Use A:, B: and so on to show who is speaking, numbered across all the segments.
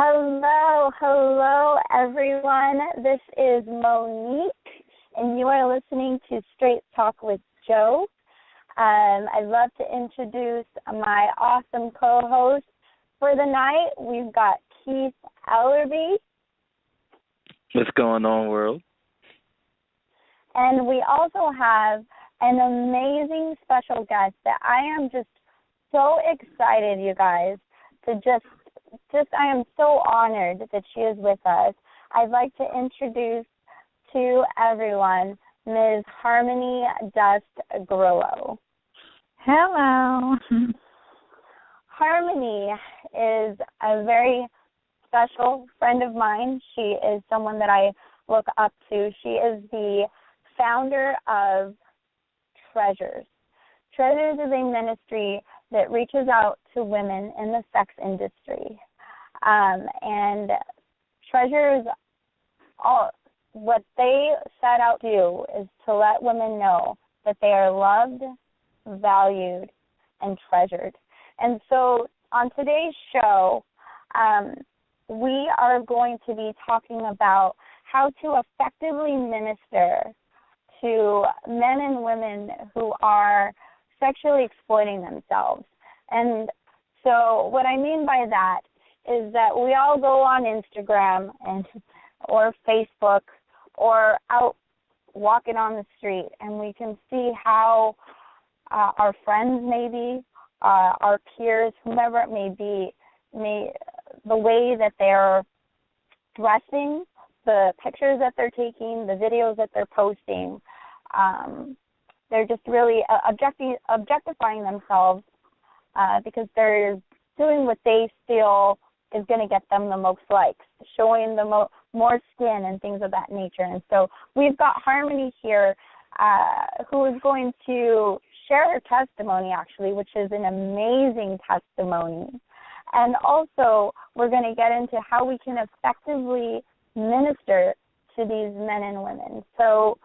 A: Hello, everyone. This is Monique, and you are listening to Straight Talk with Joe. I'd love to introduce my awesome co-host for the night. We've got Keith Ellerby.
B: What's going on, world?
A: And we also have an amazing special guest that I am just so excited, you guys, to just I am so honored that she is with us. I'd like to introduce to everyone Ms. Harmony Dust Grillo.
C: Hello.
A: Harmony is a very special friend of mine. She is someone that I look up to. She is the founder of Treasures. Treasures is a ministry that reaches out to women in the sex industry. And Treasures, what they set out to do is to let women know that they are loved, valued, and treasured. And so on today's show, we are going to be talking about how to effectively minister to men and women who are sexually exploiting themselves. And so what I mean by that is that we all go on Instagram or Facebook or out walking on the street, and we can see how our friends maybe, our peers, whomever it may be, the way that they're dressing, the pictures that they're taking, the videos that they're posting, they're just really objectifying themselves because they're doing what they feel is going to get them the most likes, showing the more skin and things of that nature. And so we've got Harmony here who is going to share her testimony, actually, which is an amazing testimony. And also we're going to get into how we can effectively minister to these men and women. So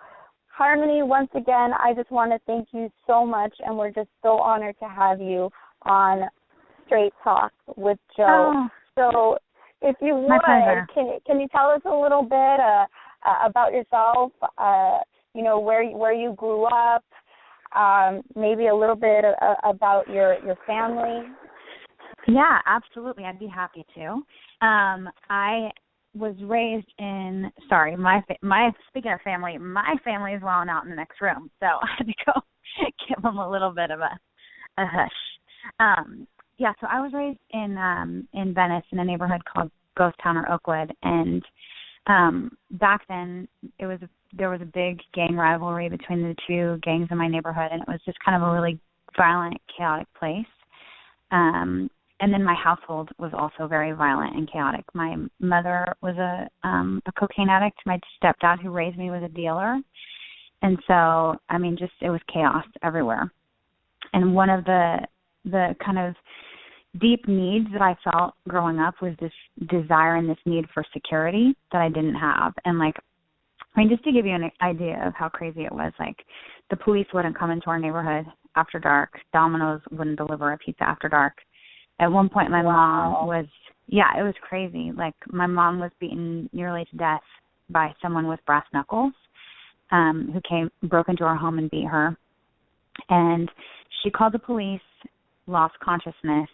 A: Harmony, once again, I just want to thank you so much, and we're just so honored to have you on Straight Talk with Joe.
C: Oh,
A: so if you would, can you tell us a little bit about yourself, where you grew up, maybe a little bit about your family?
C: Yeah, absolutely. I'd be happy to. I was raised in, speaking of family, my family is well and out in the next room, so I had to go give them a little bit of a hush. So I was raised in Venice in a neighborhood called Ghost Town or Oakwood, and back then there was a big gang rivalry between the two gangs in my neighborhood, and it was just kind of a really violent, chaotic place. And then my household was also very violent and chaotic. My mother was a cocaine addict. My stepdad, who raised me, was a dealer. And so, it was chaos everywhere. And one of the kind of deep needs that I felt growing up was this desire and this need for security that I didn't have. And, just to give you an idea of how crazy it was, the police wouldn't come into our neighborhood after dark. Domino's wouldn't deliver a pizza after dark. At one point, my mom was, it was crazy. My mom was beaten nearly to death by someone with brass knuckles who broke into our home and beat her. And she called the police, lost consciousness,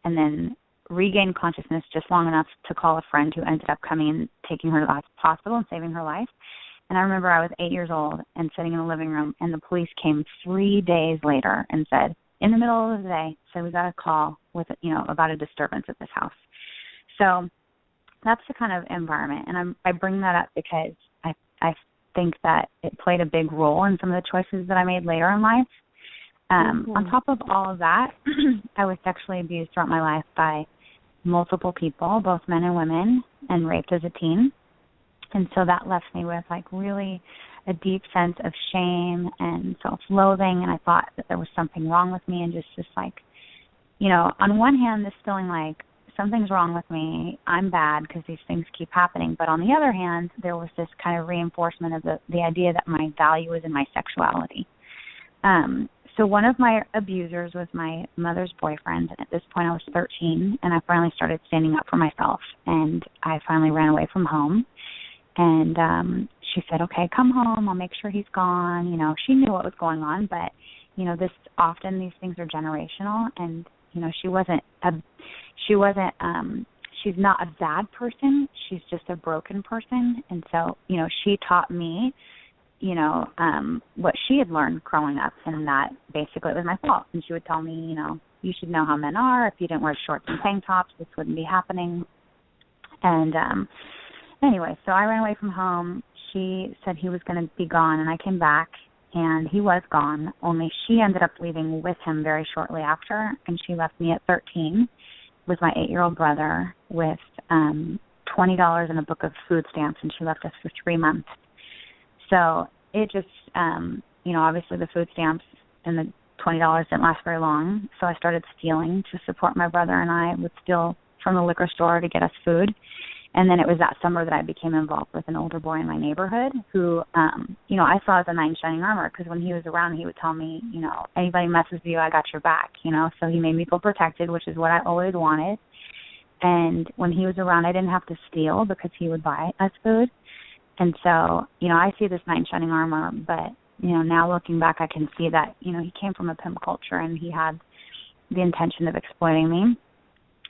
C: and then regained consciousness just long enough to call a friend who ended up coming and taking her to the hospital and saving her life. And I remember I was 8 years old and sitting in the living room, and the police came 3 days later and said, in the middle of the day, so we got a call with, about a disturbance at this house. So that's the kind of environment. And I bring that up because I think that it played a big role in some of the choices that I made later in life. On top of all of that, I was sexually abused throughout my life by multiple people, both men and women, and raped as a teen. And so that left me with, really a deep sense of shame and self-loathing, and I thought that there was something wrong with me, and just on one hand, this feeling like something's wrong with me, I'm bad because these things keep happening, but on the other hand, there was this kind of reinforcement of the idea that my value is in my sexuality. So one of my abusers was my mother's boyfriend, and at this point I was 13, and I finally started standing up for myself, and I finally ran away from home. And she said, okay, come home, I'll make sure he's gone. She knew what was going on, but, these things are generational, and, she's not a bad person, she's just a broken person. And so, she taught me, what she had learned growing up, and that basically it was my fault. And she would tell me, you should know how men are. If you didn't wear shorts and tank tops, this wouldn't be happening. And anyway, so I ran away from home. She said he was going to be gone, and I came back, and he was gone, only she ended up leaving with him very shortly after, and she left me at 13 with my 8-year-old brother with $20 and a book of food stamps, and she left us for 3 months. So it just, obviously the food stamps and the $20 didn't last very long, so I started stealing to support my brother, and I would steal from the liquor store to get us food. And then it was that summer that I became involved with an older boy in my neighborhood who, I saw as a knight in shining armor, because when he was around, he would tell me, anybody messes with you, I got your back, so he made me feel protected, which is what I always wanted. And when he was around, I didn't have to steal because he would buy us food. And so, I see this knight in shining armor, but, now looking back, I can see that, he came from a pimp culture and he had the intention of exploiting me.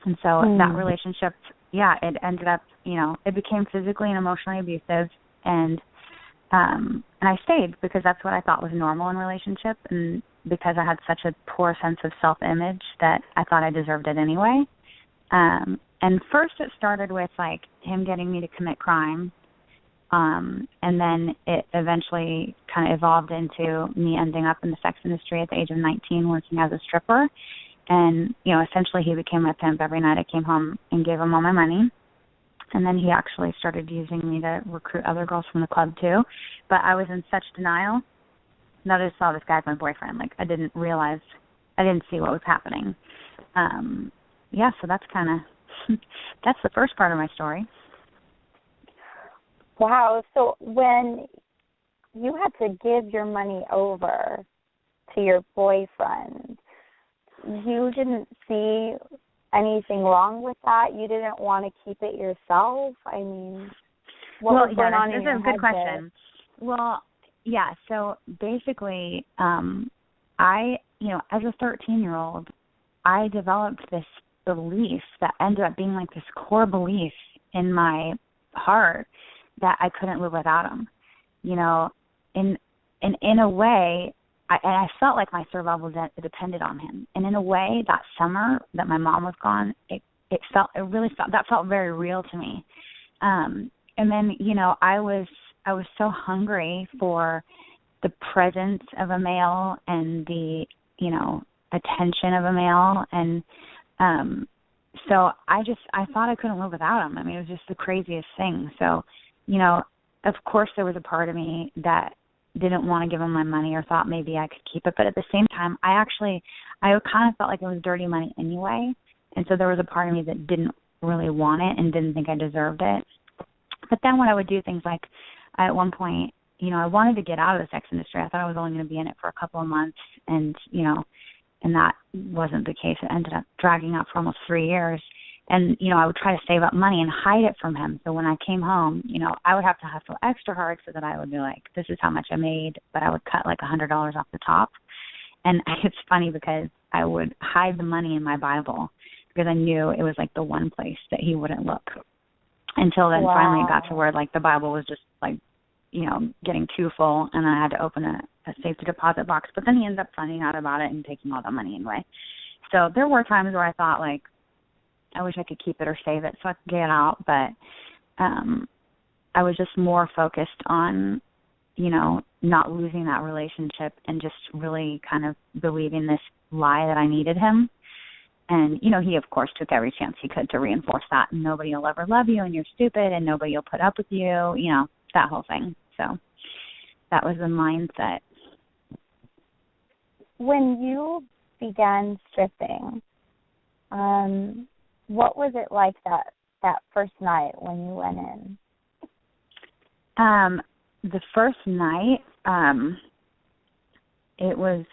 C: And so that relationship, it ended up, it became physically and emotionally abusive, and I stayed because that's what I thought was normal in relationship, and because I had such a poor sense of self-image that I thought I deserved it anyway. And first it started with, him getting me to commit crime, and then it eventually kind of evolved into me ending up in the sex industry at the age of 19 working as a stripper. And, essentially he became my pimp. Every night I came home and gave him all my money. And then he actually started using me to recruit other girls from the club too. But I was in such denial that I just saw this guy as my boyfriend. I didn't see what was happening. So that's kind of, that's the first part of my story.
A: Wow. So when you had to give your money over to your boyfriend, you didn't see anything wrong with that? You didn't want to keep it yourself? I mean, what was going on in your head? That's a good question.
C: Well, yeah, so basically, I, as a 13-year-old, I developed this belief that ended up being this core belief in my heart that I couldn't live without him. In a way, I felt like my survival depended on him. And in a way, that summer that my mom was gone, it felt very real to me. And then, I was so hungry for the presence of a male and the, attention of a male. And so I thought I couldn't live without him. I mean, it was just the craziest thing. So, of course there was a part of me that didn't want to give him my money or thought maybe I could keep it. But at the same time, I kind of felt like it was dirty money anyway. And so there was a part of me that didn't really want it and didn't think I deserved it. But then when I would do things like, at one point, I wanted to get out of the sex industry. I thought I was only going to be in it for a couple of months. And, and that wasn't the case. It ended up dragging out for almost 3 years. And, I would try to save up money and hide it from him. So when I came home, I would have to hustle extra hard so that I would be like, this is how much I made, but I would cut $100 off the top. And it's funny because I would hide the money in my Bible because I knew it was the one place that he wouldn't look. Until then, finally it got to where the Bible was just getting too full, and I had to open a safety deposit box. But then he ended up finding out about it and taking all the money anyway. So there were times where I thought I wish I could keep it or save it so I could get it out, but I was just more focused on, not losing that relationship and just really kind of believing this lie that I needed him. And, he, of course, took every chance he could to reinforce that. Nobody will ever love you and you're stupid and nobody will put up with you, that whole thing. So that was the mindset.
A: When you began stripping, what was it like that first night when you went in?
C: The first night, it was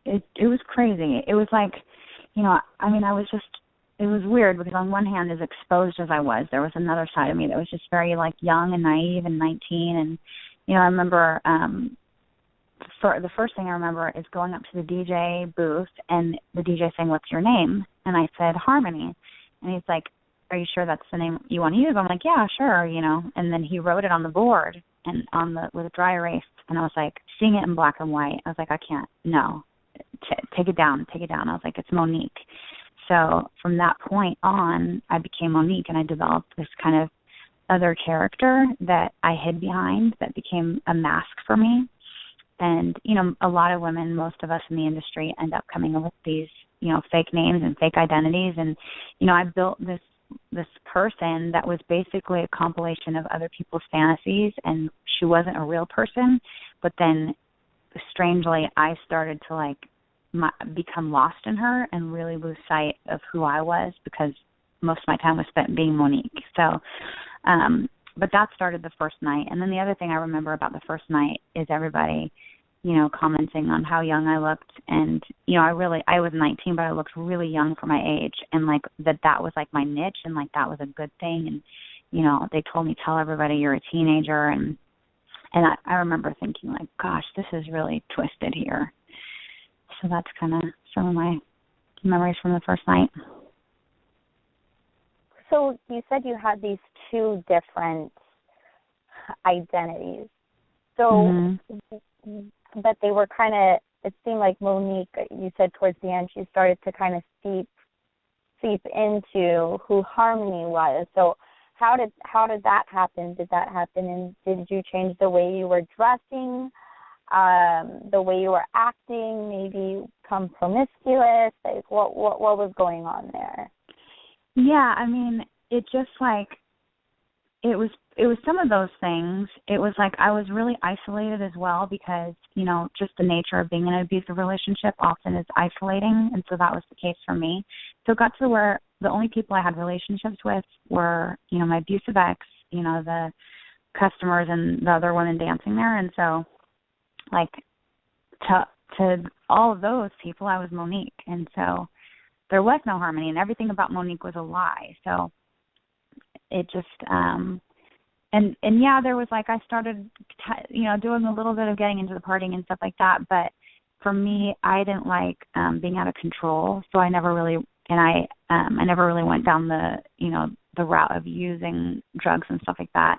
C: it was crazy. It was like, I mean, it was weird because on one hand, as exposed as I was, there was another side of me that was just very like young and naive and 19. And, I remember, the first thing I remember is going up to the DJ booth and the DJ saying, "What's your name?" And I said, "Harmony." And he's like, "Are you sure that's the name you want to use?" I'm like, "Yeah, sure," And then he wrote it on the board and with a dry erase. And I was like, seeing it in black and white, I was like, I can't, no, take it down. I was like, it's Monique. So from that point on, I became Monique, and I developed this kind of other character that I hid behind that became a mask for me. And, a lot of women, most of us in the industry end up coming up with these, fake names and fake identities. And, I built this person that was basically a compilation of other people's fantasies, and she wasn't a real person. But then, strangely, I started to, become lost in her and really lose sight of who I was because most of my time was spent being Monique. So, but that started the first night. And then the other thing I remember about the first night is everybody, commenting on how young I looked. And, I was 19, but I looked really young for my age. And that was my niche, and that was a good thing. And, they told me, tell everybody you're a teenager. And I remember thinking gosh, this is really twisted here. So that's kind of some of my memories from the first night.
A: So you said you had these two different identities. So, but they were kind of, it seemed like Monique, you said towards the end, she started to kind of seep into who Harmony was. So how did that happen? Did that happen? And did you change the way you were dressing? The way you were acting, maybe become promiscuous? What was going on there?
C: Yeah, I mean, it just it was some of those things. It was I was really isolated as well because, just the nature of being in an abusive relationship often is isolating, and so that was the case for me. So it got to where the only people I had relationships with were, my abusive ex, the customers and the other women dancing there, and so to all of those people, I was Monique. And so there was no Harmony, and everything about Monique was a lie. So it just, and yeah, there was I started, doing a little bit of getting into the partying and stuff like that. But for me, I didn't like being out of control. So I never really, I never really went down the route of using drugs and stuff like that.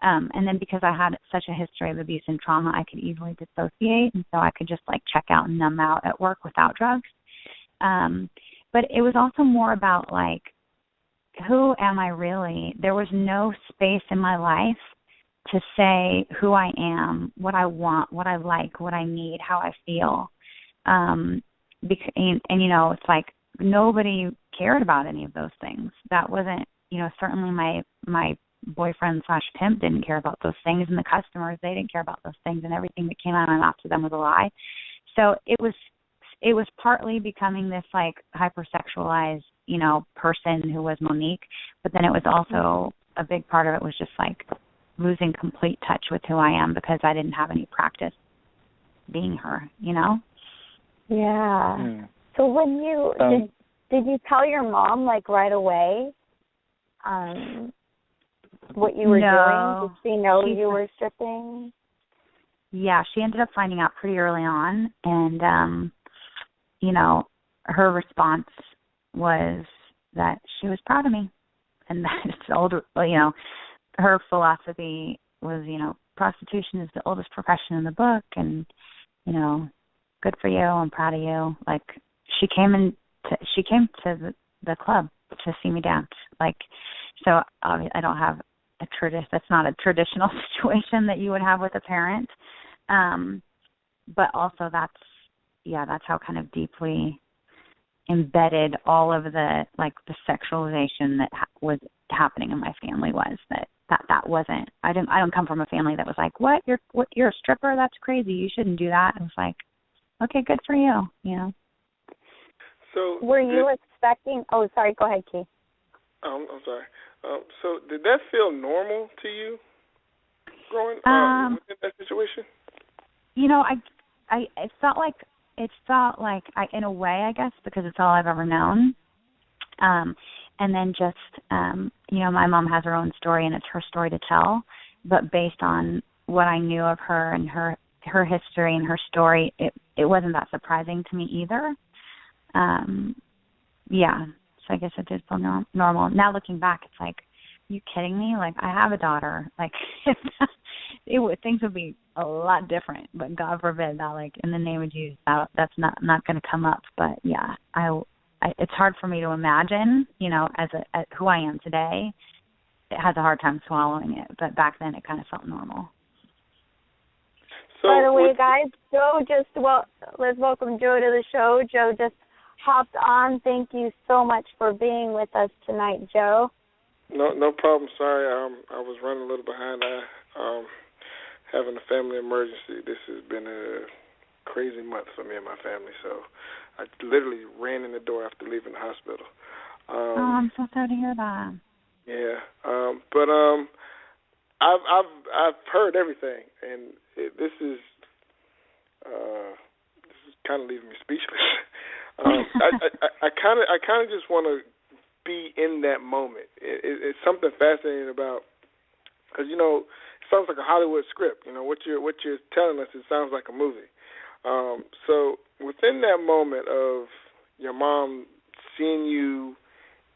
C: And then because I had such a history of abuse and trauma, I could easily dissociate, and so I could just check out and numb out at work without drugs. But it was also more about who am I really? There was no space in my life to say who I am, what I want, what I like, what I need, how I feel. And it's nobody cared about any of those things. That wasn't, certainly my boyfriend/pimp didn't care about those things, and the customers, they didn't care about those things, and everything that came out of my mouth to them was a lie. So it was partly becoming this hypersexualized, person who was Monique, but then it was also a big part of it was just losing complete touch with who I am because I didn't have any practice being her, Yeah.
A: So when you did you tell your mom right away? What you were doing? Did she know you were stripping?
C: Yeah, she ended up finding out pretty early on, and her response was that she was proud of me, and that it's older. Her philosophy was, prostitution is the oldest profession in the book, and good for you. I'm proud of you. She came to the club to see me dance. So I don't have that's not a traditional situation that you would have with a parent. But also that's how kind of deeply embedded all of the the sexualization that was happening in my family was that wasn't, I don't come from a family that was what you're a stripper, that's crazy, you shouldn't do that. It was okay, good for you,
D: So
A: were you expecting, oh sorry, go ahead, Kay.
D: I'm sorry. So did that feel normal to you growing within that situation?
C: I felt it felt like, in a way, I guess, because it's all I've ever known. And then just, my mom has her own story, and it's her story to tell. But based on what I knew of her and her history and her story, it wasn't that surprising to me either. So I guess it did feel normal. Now looking back, it's like, are you kidding me? Like, I have a daughter. Like, things would be a lot different. But God forbid that, like, in the name of Jesus, that's not going to come up. But yeah, it's hard for me to imagine, as who I am today. It has a hard time swallowing it, but back then it kind of felt normal.
A: So, by the way, guys, Joe let's welcome Joe to the show. Joe just hopped on. Thank you so much for being with us tonight, Joe.
D: No problem. Sorry, I was running a little behind. Having a family emergency. This has been a crazy month for me and my family, so I literally ran in the door after leaving the hospital.
C: I'm so sorry to hear that.
D: Yeah, but I've heard everything, and this is kind of leaving me speechless. I kind of just want to be in that moment. It's something fascinating about, because it sounds like a Hollywood script. What you're telling us, it sounds like a movie. So within that moment of your mom seeing you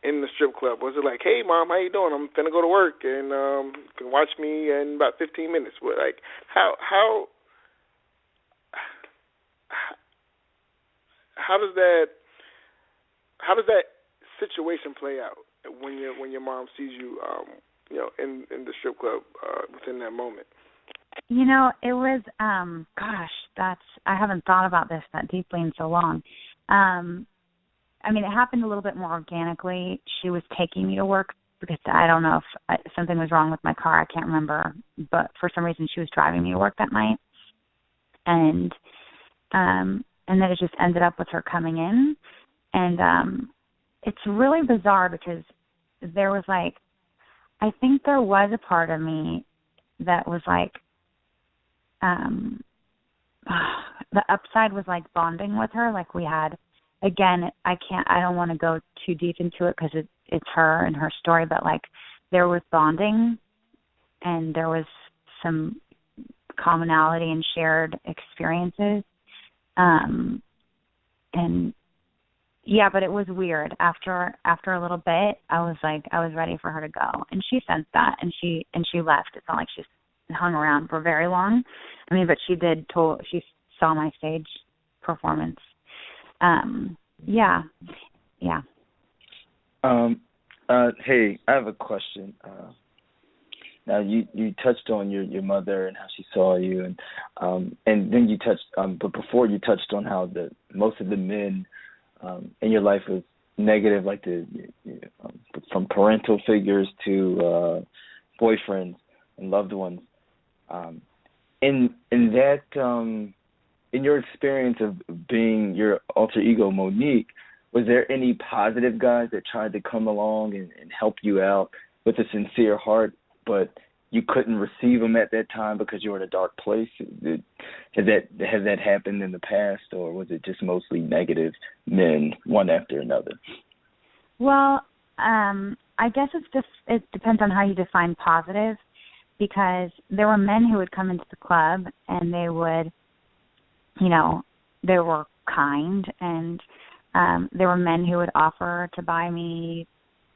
D: in the strip club, was it like, hey, Mom, how you doing? I'm finna go to work, and you can watch me in about 15 minutes. Like, how does that situation play out when your mom sees you, in the strip club within that moment?
C: It was, I haven't thought about this that deeply in so long. It happened a little bit more organically. She was taking me to work because I don't know if something was wrong with my car. I can't remember. But for some reason, she was driving me to work that night. And then it just ended up with her coming in. And it's really bizarre because there was I think there was a part of me that was the upside was bonding with her. We had, again, I don't want to go too deep into it because it's her and her story, but there was bonding and there was some commonality and shared experiences. And yeah, but it was weird. After a little bit, I was ready for her to go, and she sensed that, and she left. It's not like she hung around for very long. But she saw my stage performance. Yeah.
B: Hey, I have a question. Now you touched on your mother and how she saw you, and then you touched, but before you touched on how most of the men in your life was negative, from parental figures to boyfriends and loved ones. In your experience of being your alter ego, Monique, was there any positive guys that tried to come along and help you out with a sincere heart, but you couldn't receive them at that time because you were in a dark place? Has that happened in the past, or was it just mostly negative men, one after another?
C: Well, I guess it depends on how you define positive, because there were men who would come into the club and they would, they were kind, and there were men who would offer to buy me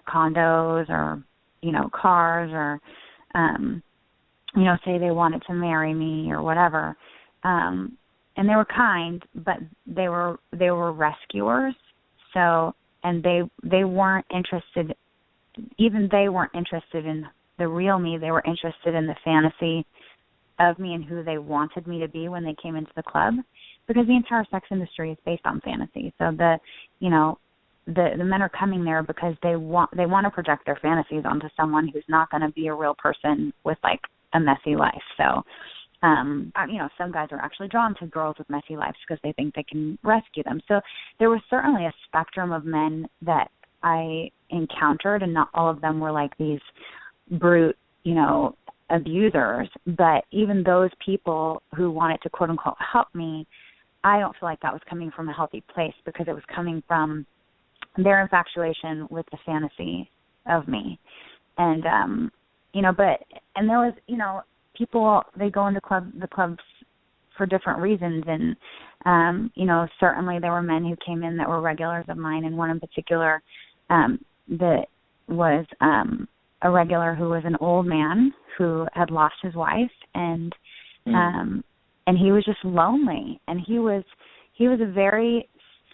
C: condos or, cars, or, say they wanted to marry me or whatever. And they were kind, but they were rescuers. So, and they weren't interested, even they weren't interested in the real me. They were interested in the fantasy of me and who they wanted me to be when they came into the club, because the entire sex industry is based on fantasy. So the men are coming there because they want to project their fantasies onto someone who's not going to be a real person with a messy life. So, some guys are actually drawn to girls with messy lives because they think they can rescue them. So there was certainly a spectrum of men that I encountered, and not all of them were these brute, abusers. But even those people who wanted to, quote unquote, help me, I don't feel like that was coming from a healthy place, because it was coming from their infatuation with the fantasy of me. And, and there was, people, they go into the clubs for different reasons. And, certainly there were men who came in that were regulars of mine, and one in particular that was a regular who was an old man who had lost his wife, and he was just lonely. And he was a very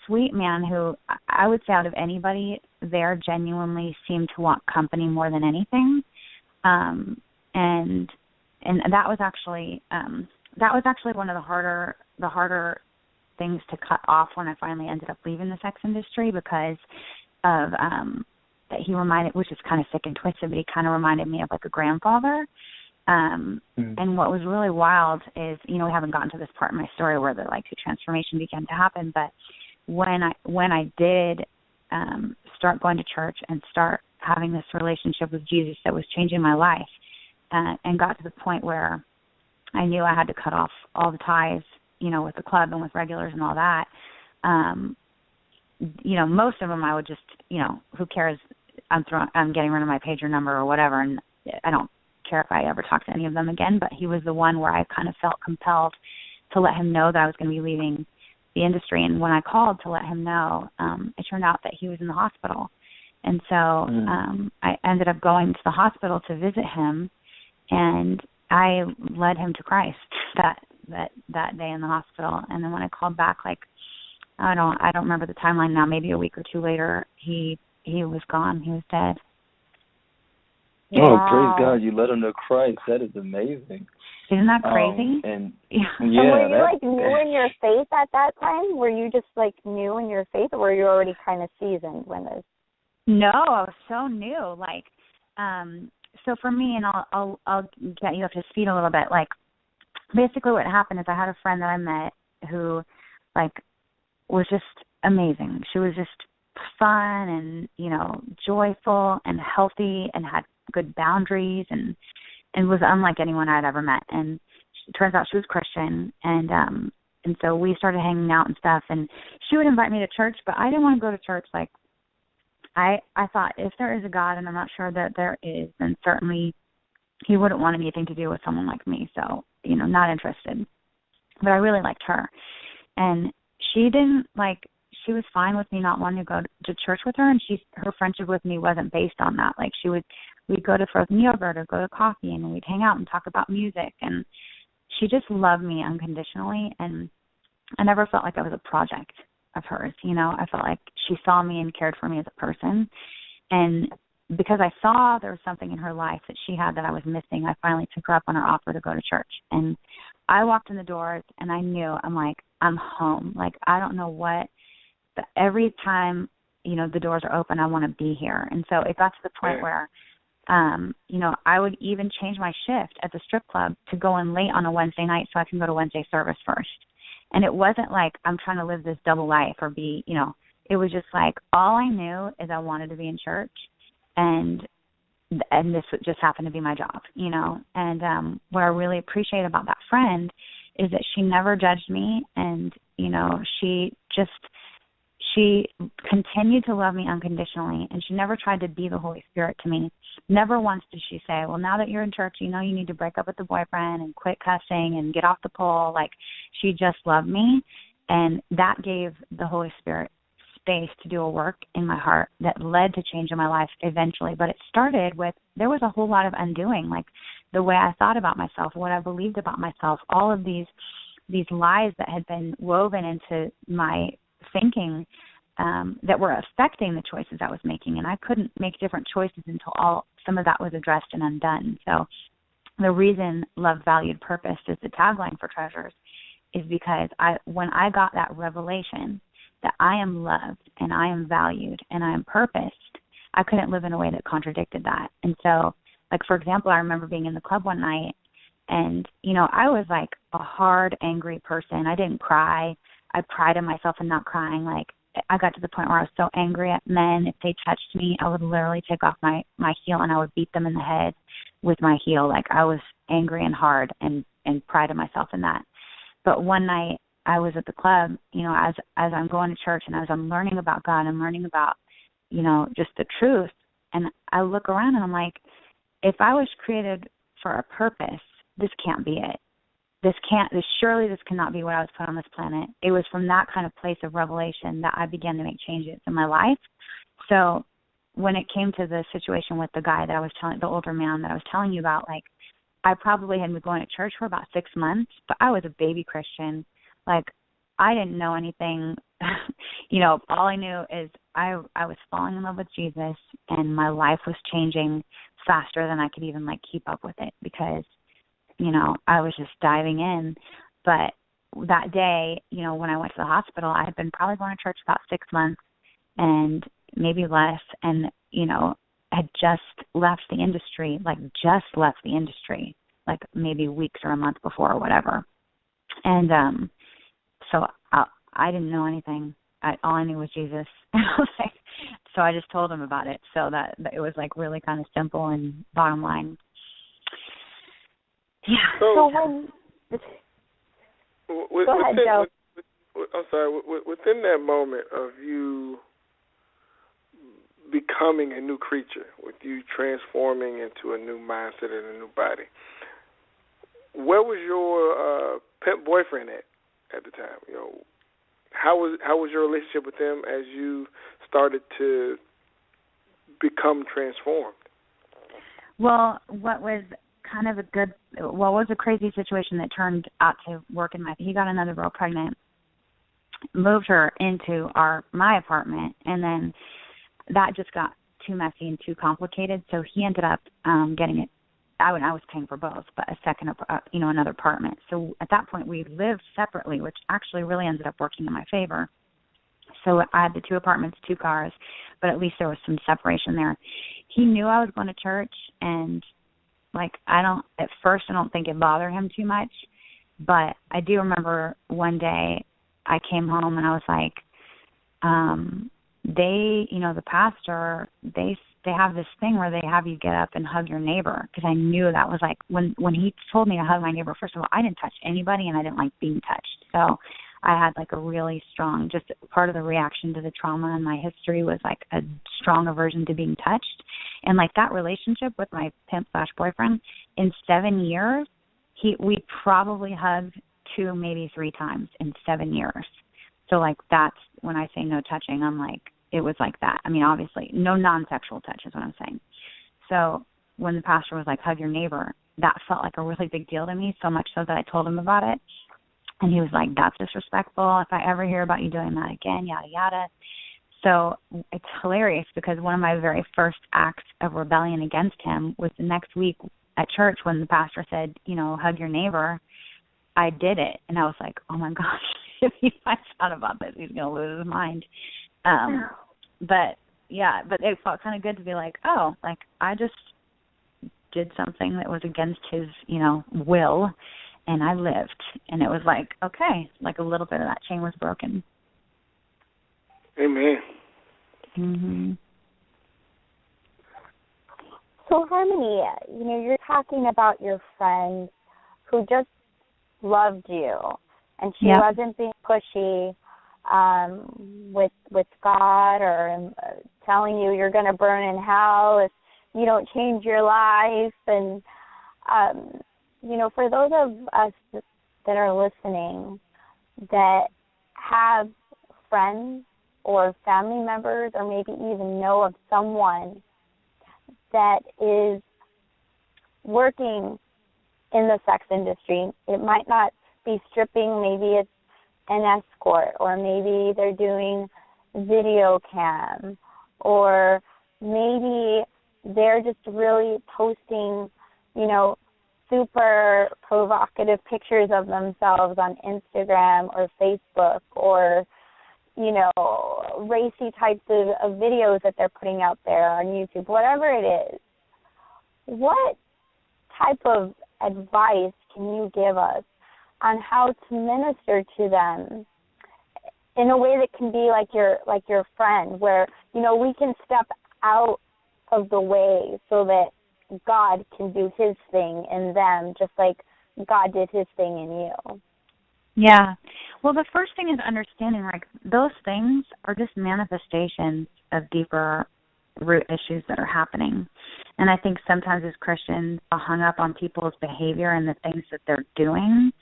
C: sweet man who, I would say, out of anybody there, genuinely seemed to want company more than anything. And that was actually one of the harder things to cut off when I finally ended up leaving the sex industry, because of that he reminded, which is kind of sick and twisted, but he kind of reminded me of like a grandfather. And what was really wild is, we haven't gotten to this part in my story where the transformation began to happen, but when I did start going to church and start having this relationship with Jesus that was changing my life, and got to the point where I knew I had to cut off all the ties, with the club and with regulars and all that. Most of them I would just, who cares? I'm getting rid of my pager number or whatever, and I don't care if I ever talk to any of them again. But he was the one where I kind of felt compelled to let him know that I was going to be leaving the industry. And when I called to let him know, it turned out that he was in the hospital. And so I ended up going to the hospital to visit him, and I led him to Christ that day in the hospital. And then when I called back, I don't remember the timeline now, maybe a week or two later, he was gone. He was dead.
B: Oh, wow. Praise God, you led him to Christ. That is amazing.
C: Isn't that crazy?
B: And
A: were you new in your faith at that time? Were you just new in your faith, or were you already kind of seasoned when this?
C: No, I was so new. So for me, and I'll get you up to speed a little bit. Basically, what happened is I had a friend that I met who, was just amazing. She was just fun and joyful and healthy and had good boundaries and was unlike anyone I'd ever met. And it turns out she was Christian, and so we started hanging out and stuff. And she would invite me to church, but I didn't want to go to church. I thought, if there is a God, and I'm not sure that there is, then certainly he wouldn't want anything to do with someone like me. So, not interested. But I really liked her. And she didn't, she was fine with me not wanting to go to church with her, and her friendship with me wasn't based on that. We'd go to frozen yogurt or go to coffee, and we'd hang out and talk about music. And she just loved me unconditionally, and I never felt like I was a project of hers. I felt like she saw me and cared for me as a person. And because I saw there was something in her life that she had that I was missing, I finally took her up on her offer to go to church. And I walked in the doors, and I knew, I'm home. I don't know what, but every time, the doors are open, I want to be here. And so it got to the point where, I would even change my shift at the strip club to go in late on a Wednesday night so I can go to Wednesday service first. And it wasn't like I'm trying to live this double life or be, it was just all I knew is I wanted to be in church, and this just happened to be my job, And what I really appreciate about that friend is that she never judged me, and, she continued to love me unconditionally, and she never tried to be the Holy Spirit to me. Never once did she say, well, now that you're in church, you need to break up with the boyfriend and quit cussing and get off the pole. She just loved me, and that gave the Holy Spirit space to do a work in my heart that led to change in my life eventually. But it started with, there was a whole lot of undoing, the way I thought about myself, what I believed about myself, all of these lies that had been woven into my thinking that were affecting the choices I was making. And I couldn't make different choices until some of that was addressed and undone. So the reason Love, Valued, Purpose is the tagline for Treasures is because when I got that revelation that I am loved and I am valued and I am purposed, I couldn't live in a way that contradicted that. And so, for example, I remember being in the club one night, and, I was a hard, angry person. I didn't cry. I prided myself in not crying. I got to the point where I was so angry at men. If they touched me, I would literally take off my heel and I would beat them in the head with my heel. I was angry and hard and prided myself in that. But one night I was at the club, you know, as I'm going to church and as I'm learning about God and learning about, you know, just the truth. And I look around and I'm like, if I was created for a purpose, this can't be it. Surely this cannot be what I was put on this planet. It was from that kind of place of revelation that I began to make changes in my life. So when it came to the situation with the guy that I was the older man that I was telling you about, like, I probably had been going to church for about 6 months, but I was a baby Christian. Like, I didn't know anything. You know, all I knew is I was falling in love with Jesus, and my life was changing faster than I could even, like, keep up with it because, you know, I was just diving in. But that day, you know, when I went to the hospital, I had been probably going to church about 6 months and maybe less, and, you know, had just left the industry, like maybe weeks or a month before or whatever. And so I didn't know anything. All I knew was Jesus. So I just told him about it. So that it was like really kind of simple and bottom line. Yeah.
A: So go ahead, Joe.
D: I'm sorry. Within that moment of you becoming a new creature, with you transforming into a new mindset and a new body, where was your pimp boyfriend at the time? You know, how was your relationship with him as you started to become transformed?
C: Well, what was a crazy situation that turned out to work in he got another girl pregnant, moved her into my apartment, and then that just got too messy and too complicated. So he ended up getting it. I was paying for both, but another apartment. So at that point, we lived separately, which actually really ended up working in my favor. So I had the 2 apartments, 2 cars, but at least there was some separation there. He knew I was going to church, and like at first I don't think it bothered him too much, but I do remember one day I came home and I was like, the pastor, they have this thing where they have you get up and hug your neighbor, because I knew that was like when he told me to hug my neighbor. First of all, I didn't touch anybody, and I didn't like being touched. So I had like a really strong, just part of the reaction to the trauma in my history was like a strong aversion to being touched. And like that relationship with my pimp/boyfriend, in 7 years, we probably hugged 2, maybe 3 times in 7 years. So like that's when I say no touching, I'm like, it was like that. I mean, obviously, no non-sexual touch is what I'm saying. So when the pastor was like, hug your neighbor, that felt like a really big deal to me, so much so that I told him about it. And he was like, that's disrespectful. If I ever hear about you doing that again, yada, yada. So it's hilarious because one of my very first acts of rebellion against him was the next week at church when the pastor said, hug your neighbor. I did it. And I was like, oh, my gosh, if he finds out about this, he's going to lose his mind. But it felt kind of good to be like, oh, like I just did something that was against his, will, and I lived. And it was like, okay, like a little bit of that chain was broken.
D: Amen.
A: Mm-hmm. So, Harmony, you're talking about your friend who just loved you, and she wasn't being pushy with God or telling you you're going to burn in hell if you don't change your life. And, for those of us that are listening that have friends or family members or maybe even know of someone that is working in the sex industry, it might not be stripping, maybe it's an escort, or maybe they're doing video cam, or maybe they're just really posting, super provocative pictures of themselves on Instagram or Facebook, or, racy types of videos that they're putting out there on YouTube, whatever it is. What type of advice can you give us on how to minister to them in a way that can be like your friend, where, we can step out of the way so that God can do his thing in them, just like God did his thing in you?
C: Yeah. Well, the first thing is understanding, like, those things are just manifestations of deeper root issues that are happening. And I think sometimes as Christians, we're hung up on people's behavior and the things that they're doing,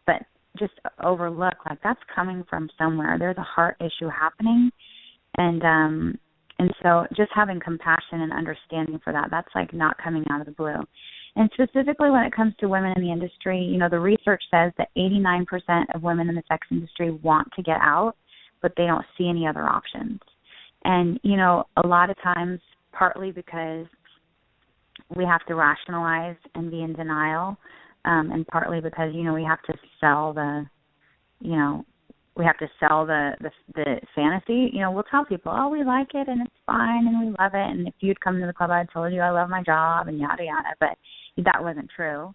C: but just overlook, like, that's coming from somewhere. There's a heart issue happening. And so just having compassion and understanding for that, that's like not coming out of the blue. And specifically when it comes to women in the industry, you know, the research says that 89% of women in the sex industry want to get out, but they don't see any other options. And, you know, a lot of times, partly because we have to rationalize and be in denial, and partly because, you know, we have to sell the fantasy. You know, we'll tell people, oh, we like it and it's fine and we love it. And if you'd come to the club, I'd told you I love my job and yada, yada. But that wasn't true.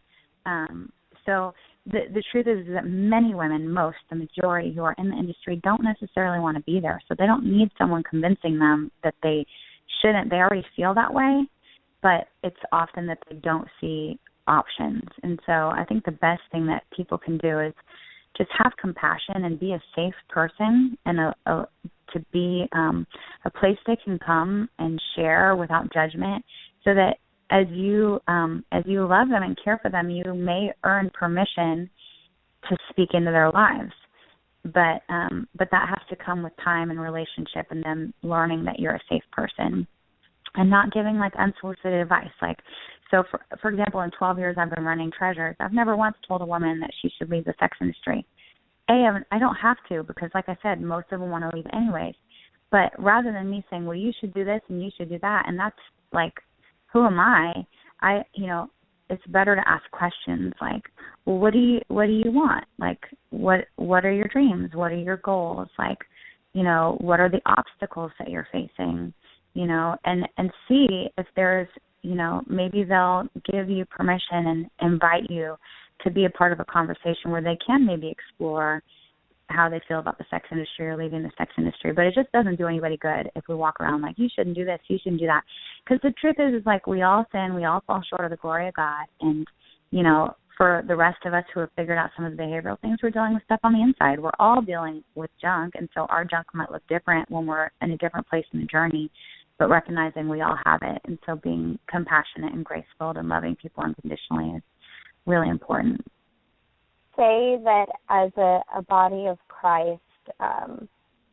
C: So the truth is that many women, the majority who are in the industry, don't necessarily want to be there. So they don't need someone convincing them that they shouldn't. They already feel that way, but it's often that they don't see options. And so I think the best thing that people can do is just have compassion and be a safe person, and to be a place they can come and share without judgment, so that as you love them and care for them, you may earn permission to speak into their lives. But that has to come with time and relationship, and them learning that you're a safe person, and not giving like unsolicited advice. Like, so for example, in 12 years I've been running Treasures, I've never once told a woman that she should leave the sex industry. I don't have to, because like I said, most of them want to leave anyways. But rather than me saying, well, you should do this and you should do that, and that's like, who am I? It's better to ask questions like, well, what do you want? Like, what are your dreams? What are your goals? Like, you know, what are the obstacles that you're facing? You know, and see if there's, you know, maybe they'll give you permission and invite you to be a part of a conversation where they can maybe explore how they feel about the sex industry or leaving the sex industry. But it just doesn't do anybody good if we walk around like, you shouldn't do this, you shouldn't do that. Because the truth is like, we all sin, we all fall short of the glory of God. And, you know, for the rest of us who have figured out some of the behavioral things, we're dealing with stuff on the inside. We're all dealing with junk, and so our junk might look different when we're in a different place in the journey, but recognizing we all have it. And so being compassionate and grace-filled and loving people unconditionally is really important.
A: Say that as a body of Christ,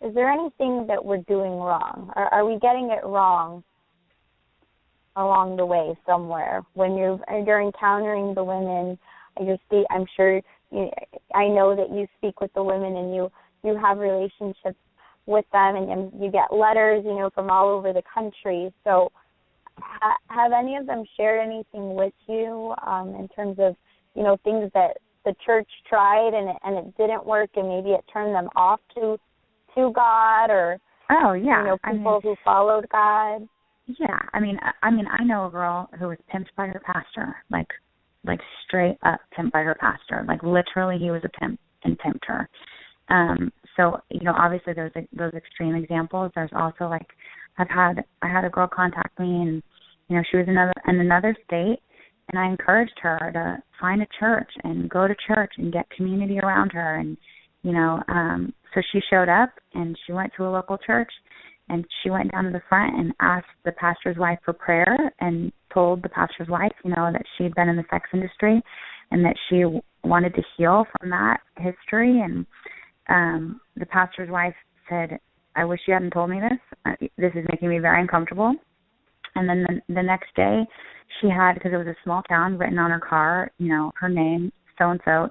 A: is there anything that we're doing wrong? Are we getting it wrong along the way somewhere? When you're encountering the women, I'm sure I know that you speak with the women and you have relationships with them, and you get letters, you know, from all over the country. So have any of them shared anything with you in terms of, you know, things that the church tried and it didn't work, and maybe it turned them off to God, or you know, people who followed God?
C: Yeah, I mean, I know a girl who was pimped by her pastor, like straight up pimped by her pastor, like literally he was a pimp and pimped her. So, you know, obviously there's those extreme examples. There's also like I had a girl contact me, and you know, she was in another state, and I encouraged her to find a church and go to church and get community around her. And, you know, so she showed up and she went to a local church, and she went down to the front and asked the pastor's wife for prayer, and told the pastor's wife, you know, that she'd been in the sex industry and that she wanted to heal from that history. And the pastor's wife said, I wish you hadn't told me this. This is making me very uncomfortable. And then the next day she had, because it was a small town, written on her car, you know, her name, so-and-so,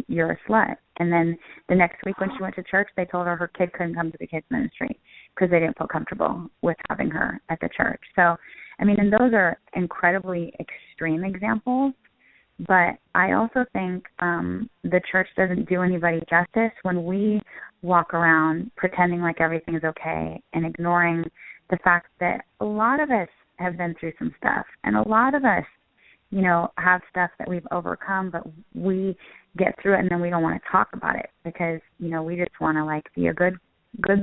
C: you're a slut. And then the next week when she went to church, they told her kid couldn't come to the kids ministry because they didn't feel comfortable with having her at the church. So, I mean, and those are incredibly extreme examples. But I also think the church doesn't do anybody justice when we walk around pretending like everything is okay and ignoring the fact that a lot of us have been through some stuff, and a lot of us, you know, have stuff that we've overcome, but we get through it and then we don't want to talk about it because, you know, we just want to like be a good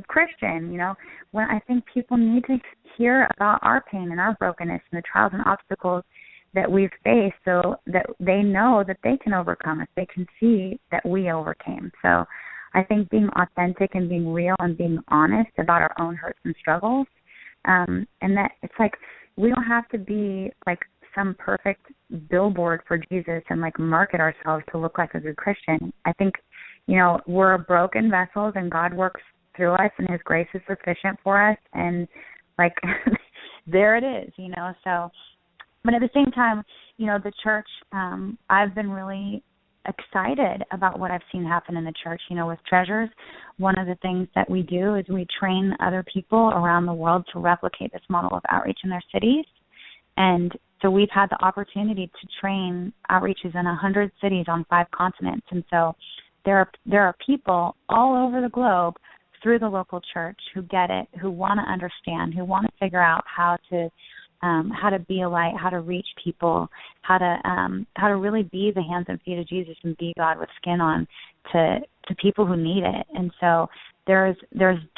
C: Christian, you know, when I think people need to hear about our pain and our brokenness and the trials and obstacles that we've faced so that they know that they can overcome it. They can see that we overcame. So I think being authentic and being real and being honest about our own hurts and struggles, and that it's like we don't have to be like some perfect billboard for Jesus and like market ourselves to look like a good Christian. I think, we're broken vessels and God works through us and his grace is sufficient for us. And like, there it is, so, but at the same time, the church, I've been really excited about what I've seen happen in the church. With Treasures, one of the things that we do is we train other people around the world to replicate this model of outreach in their cities. And so we've had the opportunity to train outreaches in 100 cities on 5 continents. And so there are people all over the globe through the local church who get it, who want to understand, who want to figure out how to be a light, how to reach people, how to really be the hands and feet of Jesus and be God with skin on to people who need it. And so there's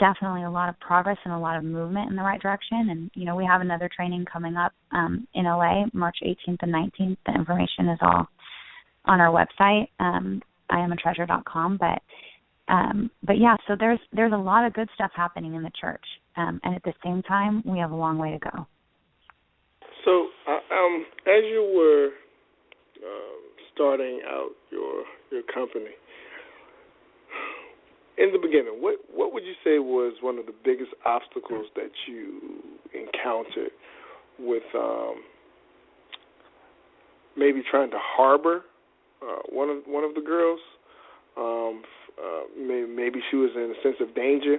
C: definitely a lot of progress and a lot of movement in the right direction. And, we have another training coming up in LA, March 18th and 19th. The information is all on our website, IamAtreasure.com. But yeah, so there's a lot of good stuff happening in the church. And at the same time, we have a long way to go.
D: So, as you were starting out your company, in the beginning, what would you say was one of the biggest obstacles that you encountered with maybe trying to harbor one of the girls? Maybe she was in a sense of danger,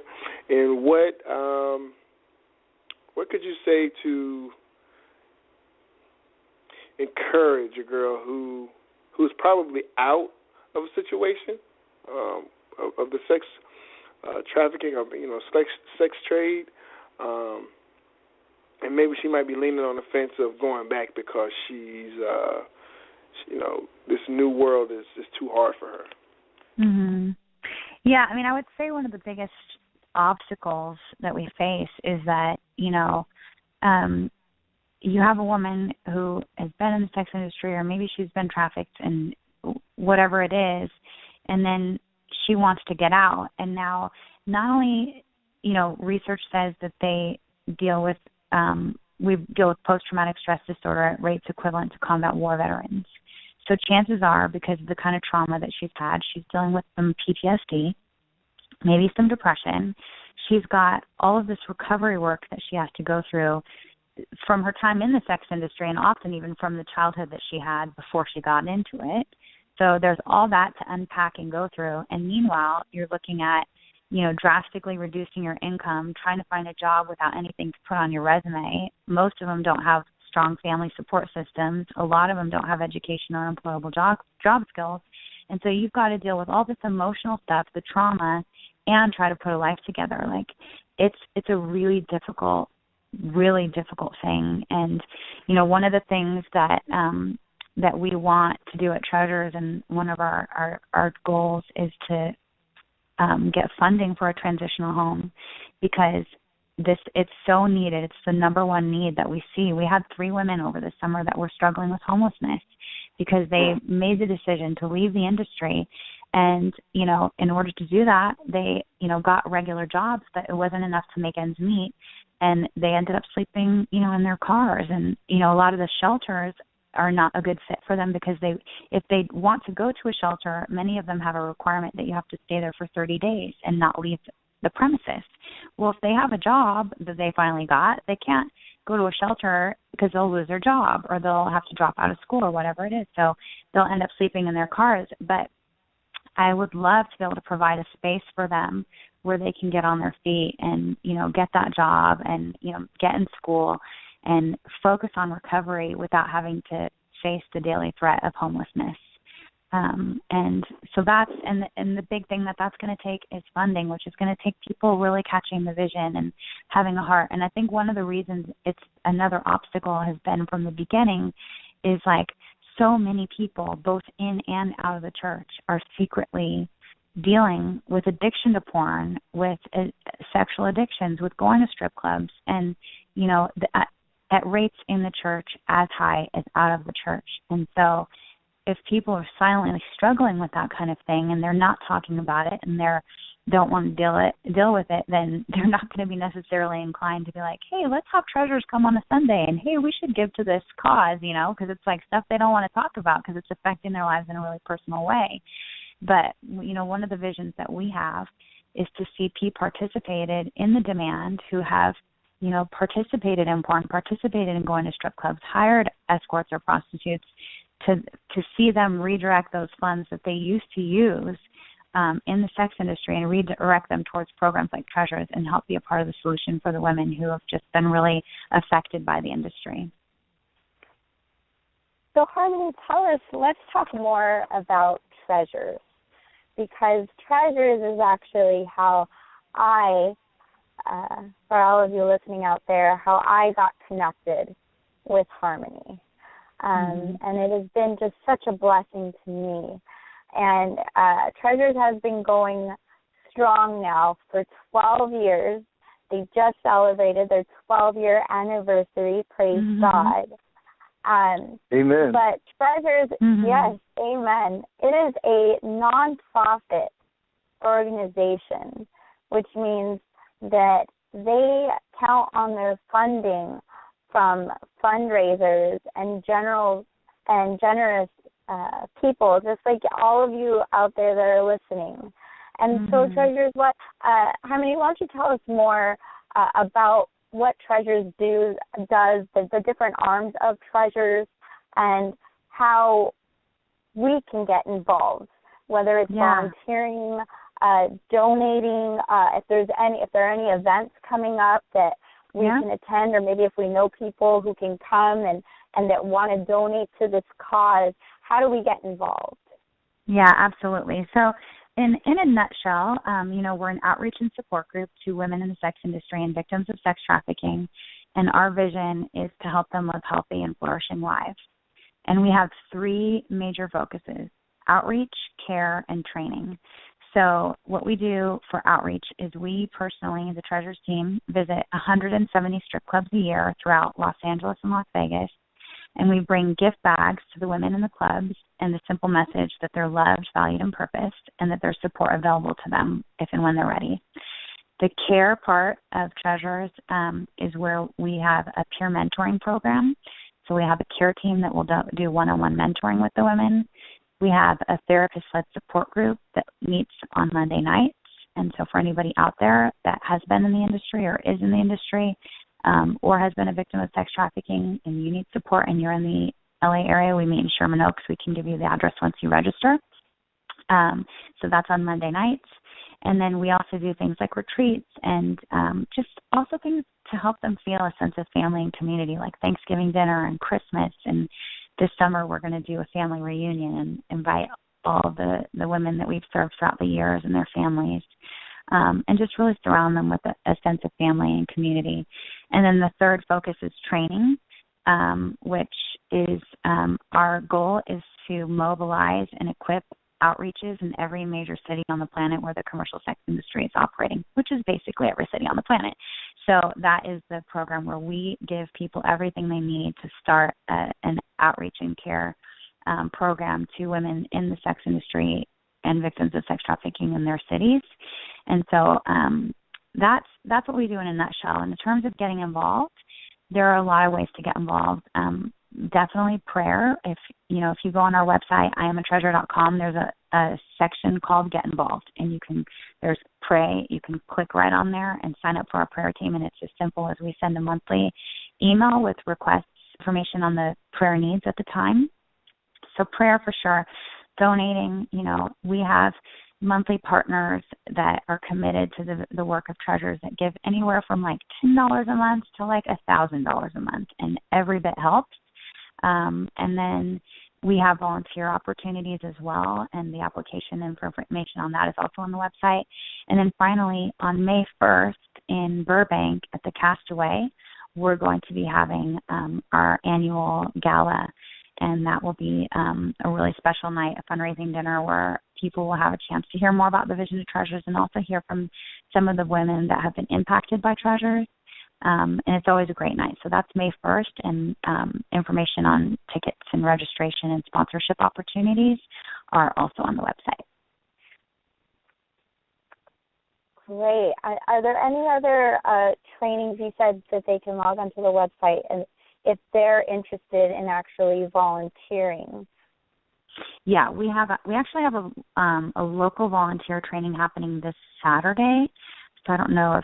D: and what could you say to encourage a girl who's probably out of a situation of the sex trafficking or sex trade, and maybe she might be leaning on the fence of going back because she's this new world is too hard for her.
C: Mm-hmm. Yeah, I would say one of the biggest obstacles that we face is that you have a woman who has been in the sex industry, or maybe she's been trafficked and whatever it is, and then she wants to get out. And now not only, research says that they deal with, we deal with post-traumatic stress disorder at rates equivalent to combat war veterans. So chances are, because of the kind of trauma that she's had, she's dealing with some PTSD, maybe some depression. She's got all of this recovery work that she has to go through from her time in the sex industry, and often even from the childhood that she had before she got into it. So there's all that to unpack and go through. And meanwhile, you're looking at, drastically reducing your income, trying to find a job without anything to put on your resume. Most of them don't have strong family support systems. A lot of them don't have education or employable job skills. And so you've got to deal with all this emotional stuff, the trauma, and try to put a life together. Like, it's a really difficult thing. And, one of the things that we want to do at Treasures, and one of our goals is to get funding for a transitional home, because it's so needed. It's the number one need that we see. We had 3 women over the summer that were struggling with homelessness because they made the decision to leave the industry. And, in order to do that, they, got regular jobs, but it wasn't enough to make ends meet. And they ended up sleeping, in their cars. And, a lot of the shelters are not a good fit for them, because if they want to go to a shelter, many of them have a requirement that you have to stay there for 30 days and not leave the premises. Well, if they have a job that they finally got, they can't go to a shelter because they'll lose their job, or they'll have to drop out of school or whatever it is. So they'll end up sleeping in their cars. But I would love to be able to provide a space for them where they can get on their feet and, get that job and, get in school and focus on recovery without having to face the daily threat of homelessness. And so that's, and the big thing that's going to take is funding, which is going to take people really catching the vision and having a heart. And I think one of the reasons it's another obstacle has been from the beginning is like so many people, both in and out of the church, are secretly dealing with addiction to porn, with sexual addictions, with going to strip clubs. And, at rates in the church as high as out of the church. And so if people are silently struggling with that kind of thing and they're not talking about it and they don't want to deal with it, then they're not going to be necessarily inclined to be like, hey, let's have Treasures come on a Sunday, and hey, we should give to this cause, because it's like stuff they don't want to talk about because it's affecting their lives in a really personal way. But, one of the visions that we have is to see people participated in the demand who have, participated in porn, participated in going to strip clubs, hired escorts or prostitutes, to see them redirect those funds that they used to use in the sex industry and redirect them towards programs like Treasures and help be a part of the solution for the women who have just been really affected by the industry.
A: So Harmony, let's talk more about Treasures, because Treasures is actually how for all of you listening out there, how I got connected with Harmony. And it has been just such a blessing to me. And Treasures has been going strong now for 12 years. They just celebrated their 12-year anniversary. Praise God.
B: Amen.
A: But Treasures, yes, amen. It is a nonprofit organization, which means that they count on their funding from fundraisers and generous people, just like all of you out there that are listening. And so Treasures, Harmony, why don't you tell us more about what Treasures does, the different arms of Treasures, and how we can get involved, whether it's volunteering, donating, if there are any events coming up that we can attend, or maybe if we know people who can come and that want to donate to this cause. How do we get involved?
C: Yeah, absolutely. So in a nutshell, we're an outreach and support group to women in the sex industry and victims of sex trafficking, and our vision is to help them live healthy and flourishing lives. And we have three major focuses: outreach, care, and training. So what we do for outreach is we personally, the Treasures team, visit 170 strip clubs a year throughout Los Angeles and Las Vegas, and we bring gift bags to the women in the clubs and the simple message that they're loved, valued, and purposed, and that there's support available to them if and when they're ready. The care part of Treasures is where we have a peer mentoring program. So we have a care team that will do one-on-one mentoring with the women. We have a therapist-led support group that meets on Monday nights. And so for anybody out there that has been in the industry or is in the industry or has been a victim of sex trafficking and you need support and you're in the LA area, we meet in Sherman Oaks. We can give you the address once you register. So that's on Monday nights. And then we also do things like retreats and just also things to help them feel a sense of family and community, like Thanksgiving dinner and Christmas. And this summer we're going to do a family reunion and invite all the women that we've served throughout the years and their families, and just really surround them with a sense of family and community. And then the third focus is training, which is our goal is to mobilize and equip outreaches in every major city on the planet where the commercial sex industry is operating, which is basically every city on the planet. So that is the program where we give people everything they need to start an outreach and care program to women in the sex industry and victims of sex trafficking in their cities. And so that's what we do in a nutshell. And in terms of getting involved, there are a lot of ways to get involved. Definitely prayer. If you go on our website, iamatreasure.com, there's a section called Get Involved, and there's pray. You can click right on there and sign up for our prayer team, and it's as simple as we send a monthly email with requests, information on the prayer needs at the time. So prayer for sure. Donating, we have monthly partners that are committed to the work of Treasures that give anywhere from like $10 a month to like $1,000 a month, and every bit helps. And then we have volunteer opportunities as well, and the application and information on that is also on the website. And then finally, on May 1st in Burbank at the Castaway, we're going to be having our annual gala, and that will be a really special night, a fundraising dinner where people will have a chance to hear more about the vision of Treasures and also hear from some of the women that have been impacted by Treasures. And it's always a great night. So that's May 1st, and information on tickets and registration and sponsorship opportunities are also on the website.
A: Great. Are there any other trainings you said that they can log onto the website and if they're interested in actually volunteering?
C: Yeah, we actually have a local volunteer training happening this Saturday. So I don't know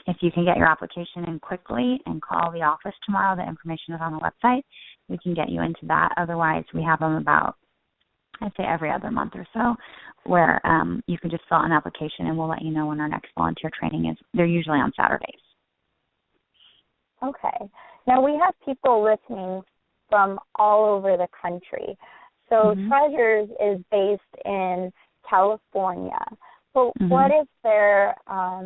C: if you can get your application in quickly and call the office tomorrow. The information is on the website. We can get you into that. Otherwise, we have them about, I'd say, every other month or so, where you can just fill out an application and we'll let you know when our next volunteer training is. They're usually on Saturdays.
A: Okay. Now, we have people listening from all over the country. So Treasures is based in California. But what if there are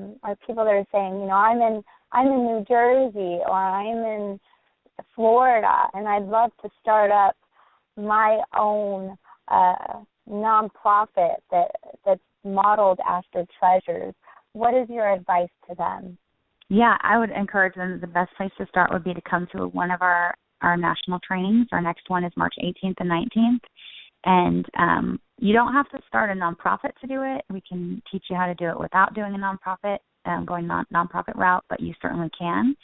A: people that are saying, you know, I'm in New Jersey or I'm in Florida and I'd love to start up my own nonprofit that's modeled after Treasures. What is your advice to them?
C: Yeah, I would encourage them. The best place to start would be to come to one of our national trainings. Our next one is March 18th and 19th. And you don't have to start a nonprofit to do it. We can teach you how to do it without doing a nonprofit, going nonprofit route, but you certainly can.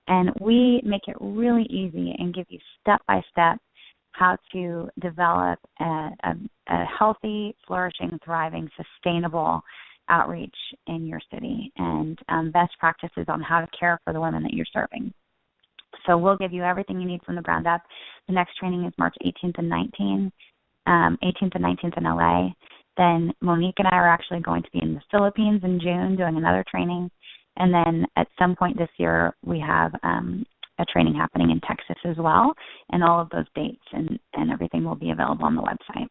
C: And we make it really easy and give you step-by-step how to develop a healthy, flourishing, thriving, sustainable outreach in your city and best practices on how to care for the women that you're serving. So we'll give you everything you need from the ground up. The next training is March 18th and 19th. 18th and 19th in LA. Then Monique and I are actually going to be in the Philippines in June doing another training. And then at some point this year, we have a training happening in Texas as well. And all of those dates and everything will be available on the website.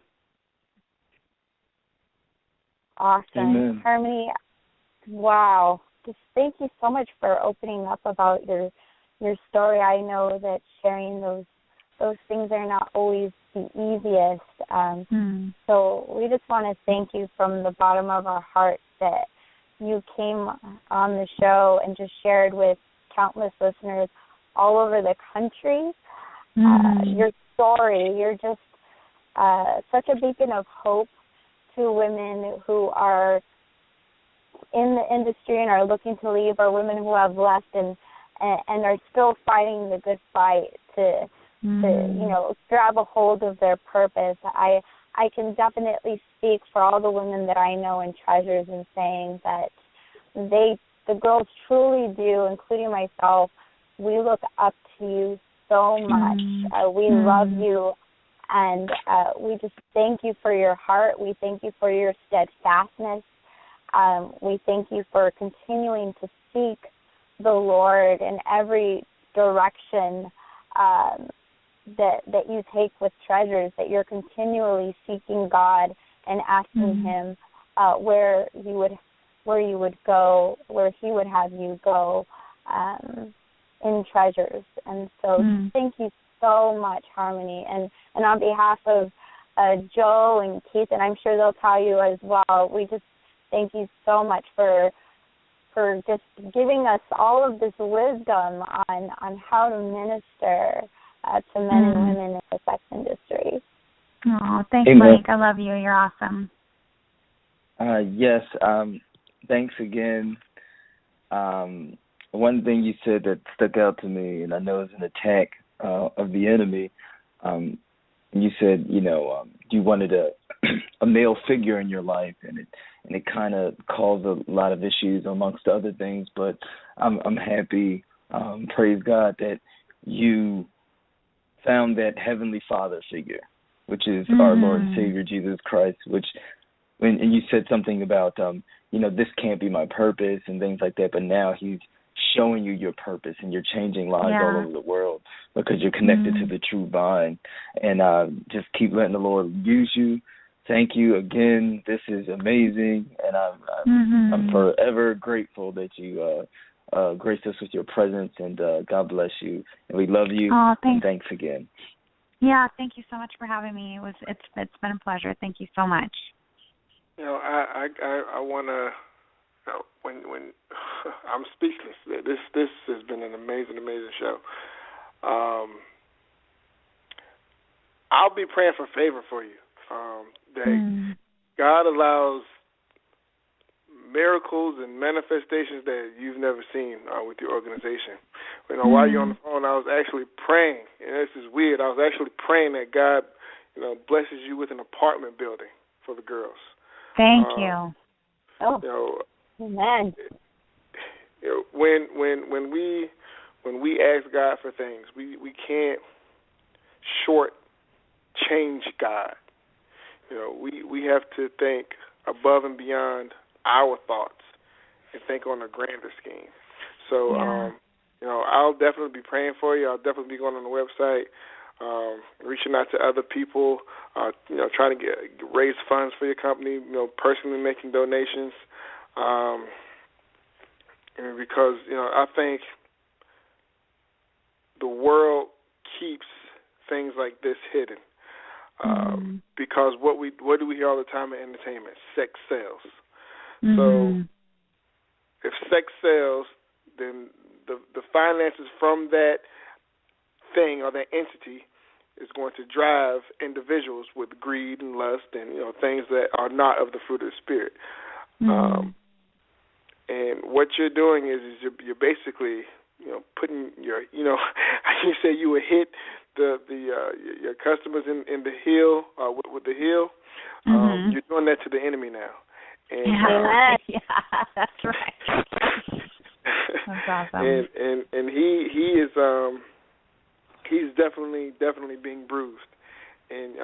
A: Awesome.
B: Amen.
A: Harmony, wow. Just thank you so much for opening up about your story. I know that sharing those things are not always the easiest. So we just want to thank you from the bottom of our hearts that you came on the show and just shared with countless listeners all over the country your story. You're just such a beacon of hope to women who are in the industry and are looking to leave, or women who have left and are still fighting the good fight to you know, grab a hold of their purpose. I can definitely speak for all the women that I know in Treasures in saying that the girls truly do, including myself, we look up to you so much. We love you, and we just thank you for your heart. We thank you for your steadfastness. We thank you for continuing to seek the Lord in every direction that you take with Treasures, that you're continually seeking God and asking Him where you would go, where He would have you go in Treasures. And so thank you so much, Harmony. And on behalf of Joe and Keith, and I'm sure they'll tell you as well, we just thank you so much for just giving us all of this wisdom on how to minister to men and women in the sex industry.
C: Oh, thanks, Monique. I love you. You're awesome.
B: Yes. Thanks again. One thing you said that stuck out to me, and I know it's an attack of the enemy. You said, you know, you wanted a male figure in your life, and it kind of caused a lot of issues amongst other things. But I'm happy, praise God, that you found that Heavenly Father figure, which is our Lord and Savior Jesus Christ. And you said something about, you know, this can't be my purpose and things like that. But now He's showing you your purpose, and you're changing lives all over the world because you're connected to the true vine. And just keep letting the Lord use you. Thank you again. This is amazing, and I'm forever grateful that you graced us with your presence, and God bless you. And we love you.
C: Oh, thanks.
B: And thanks again.
C: Yeah, thank you so much for having me. It's been a pleasure. Thank you so much.
D: You know, I want to, when I'm speechless. This has been an amazing show. I'll be praying for favor for you. That God allows miracles and manifestations that you've never seen with your organization. While you're on the phone, I was actually praying, and this is weird. I was actually praying that God, blesses you with an apartment building for the girls.
C: Thank you.
A: Amen.
D: When we ask God for things, we can't short change God. We have to think above and beyond our thoughts and think on a grander scheme. So, I'll definitely be praying for you. I'll definitely be going on the website, reaching out to other people, trying to raise funds for your company, personally making donations. Because, I think the world keeps things like this hidden. Because what do we hear all the time in entertainment? Sex sells. So if sex sells, then the finances from that thing or that entity is going to drive individuals with greed and lust and things that are not of the fruit of the Spirit. And what you're doing is you're basically putting your you say you would hit your customers in the heel with the heel. You're doing that to the enemy now. And,
C: that's right. That's awesome.
D: And he is he's definitely being bruised. And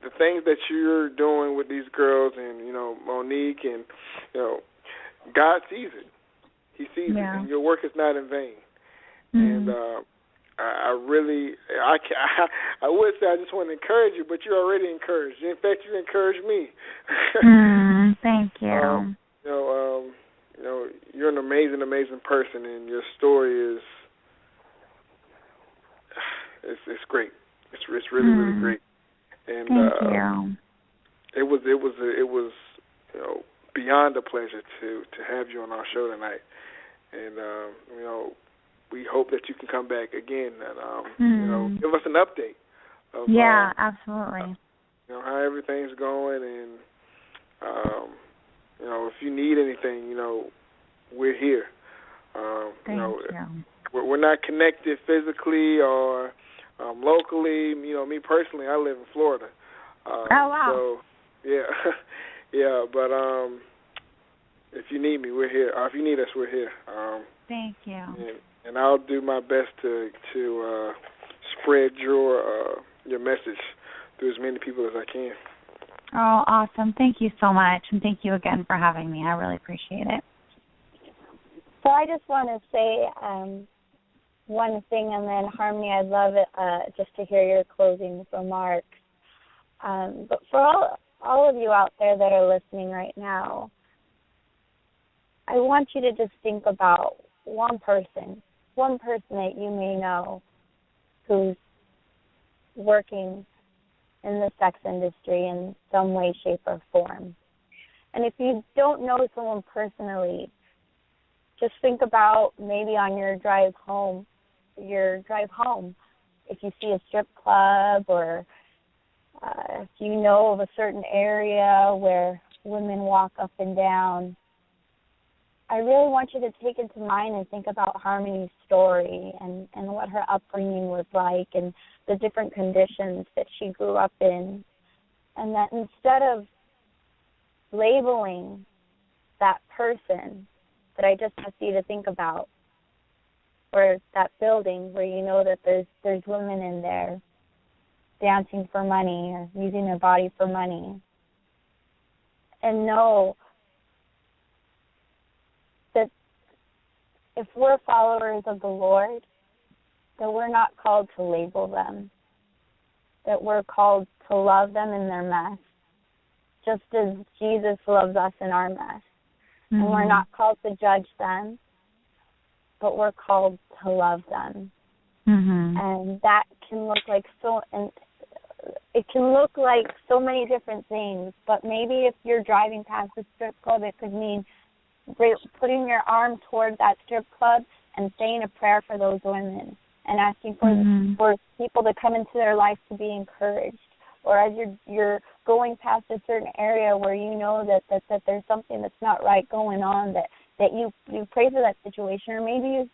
D: the things that you're doing with these girls and Monique and God sees it. He sees it, and your work is not in vain. And I would say I just want to encourage you, but you're already encouraged. In fact, you encouraged me.
C: Thank you.
D: You're an amazing person, and your story is it's great. It's really great. And
C: thank you.
D: It was beyond a pleasure to have you on our show tonight. And we hope that you can come back again and give us an update of
C: absolutely.
D: How everything's going, and if you need anything, we're here.
C: Thank you.
D: We're not connected physically or locally. Me personally, I live in Florida.
C: Oh wow.
D: So yeah, but if you need me, we're here. If you need us, we're here.
C: Thank you.
D: And I'll do my best to spread your message to as many people as I can.
C: Oh, awesome. Thank you so much, and thank you again for having me. I really appreciate it.
A: So I just want to say one thing, and then, Harmony, I'd love it just to hear your closing remarks. But for all of you out there that are listening right now, I want you to just think about one person that you may know who's working in the sex industry in some way, shape, or form. And if you don't know someone personally, just think about maybe on your drive home, if you see a strip club or if you know of a certain area where women walk up and down, I really want you to take into mind and think about Harmony's story and what her upbringing was like and the different conditions that she grew up in. And that instead of labeling that person that I just asked you to think about, or that building where you know that there's women in there dancing for money or using their body for money, and know that if we're followers of the Lord, that we're not called to label them, that we're called to love them in their mess, just as Jesus loves us in our mess. And we're not called to judge them, but we're called to love them. And that can look like it can look like so many different things, but maybe if you're driving past a strip club, it could mean putting your arm toward that strip club and saying a prayer for those women and asking for people to come into their life to be encouraged. Or as you're going past a certain area where you know that there's something that's not right going on, that you pray for that situation. Or maybe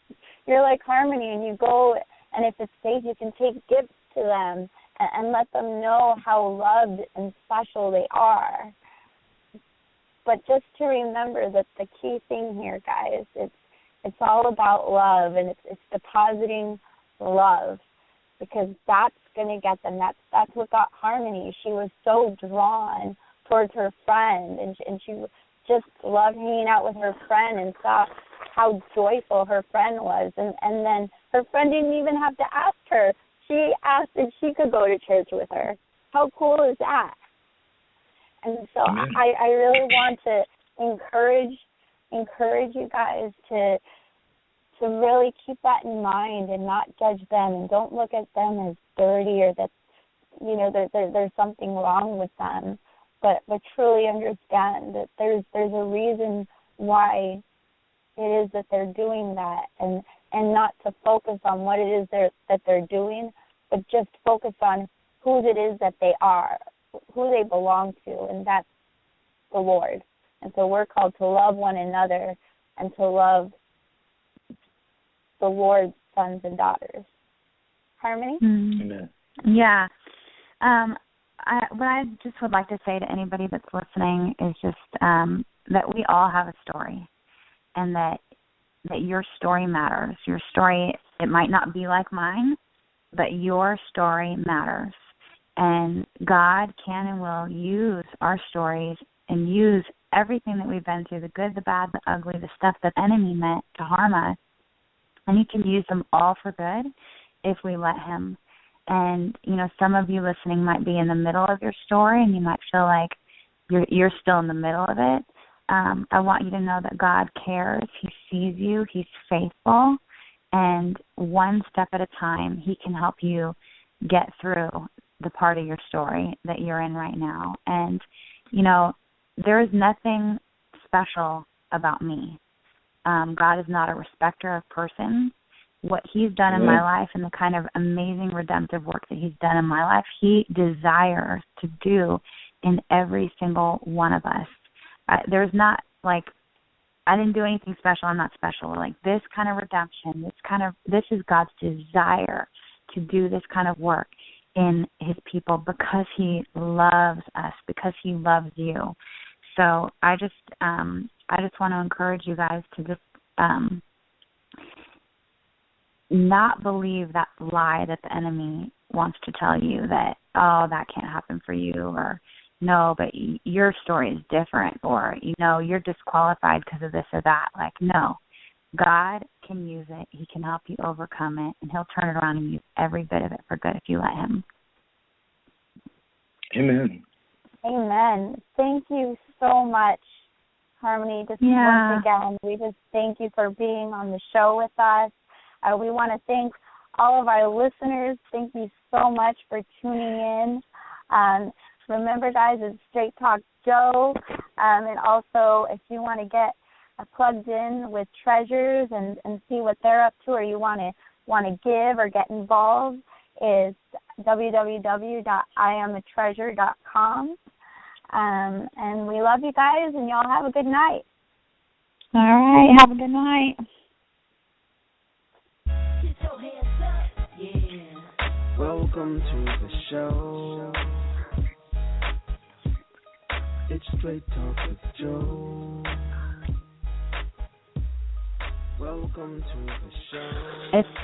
A: you're like Harmony and you go, and if it's safe, you can take gifts to them and let them know how loved and special they are. But just to remember that the key thing here, guys, it's all about love, and it's depositing love, because that's going to get them. That's what got Harmony. She was so drawn towards her friend, and she just loved hanging out with her friend and saw how joyful her friend was. And then her friend didn't even have to ask her. She asked if she could go to church with her. How cool is that? And so I really want to encourage you guys to really keep that in mind and not judge them, and don't look at them as dirty or that there's something wrong with them, but truly understand that there's a reason why it is that they're doing that, and not to focus on what it is that they're doing, but just focus on whose it is that they are, who they belong to, and that's the Lord. And so we're called to love one another and to love the Lord's sons and daughters. Harmony?
B: Amen.
C: Yeah. What I just would like to say to anybody that's listening is just that we all have a story, and that your story matters. Your story, it might not be like mine, but your story matters. And God can and will use our stories and use everything that we've been through, the good, the bad, the ugly, the stuff that the enemy meant to harm us, and he can use them all for good if we let him. And, some of you listening might be in the middle of your story, and you might feel like you're still in the middle of it. I want you to know that God cares. He sees you. He's faithful. And one step at a time, he can help you get through the part of your story that you're in right now. And, there is nothing special about me. God is not a respecter of persons. What he's done in my life and the kind of amazing redemptive work that he's done in my life, he desires to do in every single one of us. There's not like, I didn't do anything special, I'm not special. Like this kind of redemption, this is God's desire to do this kind of work in his people because he loves us, because he loves you. So I just want to encourage you guys to just not believe that lie that the enemy wants to tell you that, oh, that can't happen for you, or no, but your story is different, or, you're disqualified because of this or that. Like, no, God can use it. He can help you overcome it, and he'll turn it around and use every bit of it for good if you let him.
B: Amen.
A: Amen. Thank you so much, Harmony. Once again, we just thank you for being on the show with us. We want to thank all of our listeners. Thank you so much for tuning in. Remember, guys, it's Straight Talk Joe. And also, if you want to get plugged in with Treasures and see what they're up to, or you want to give or get involved, is www.iamatreasure.com. And we love you guys, and y'all have a good night.
C: All right, have a good night.
E: Welcome to the show. It's Straight Talk with Joe. Welcome to the show.
C: It's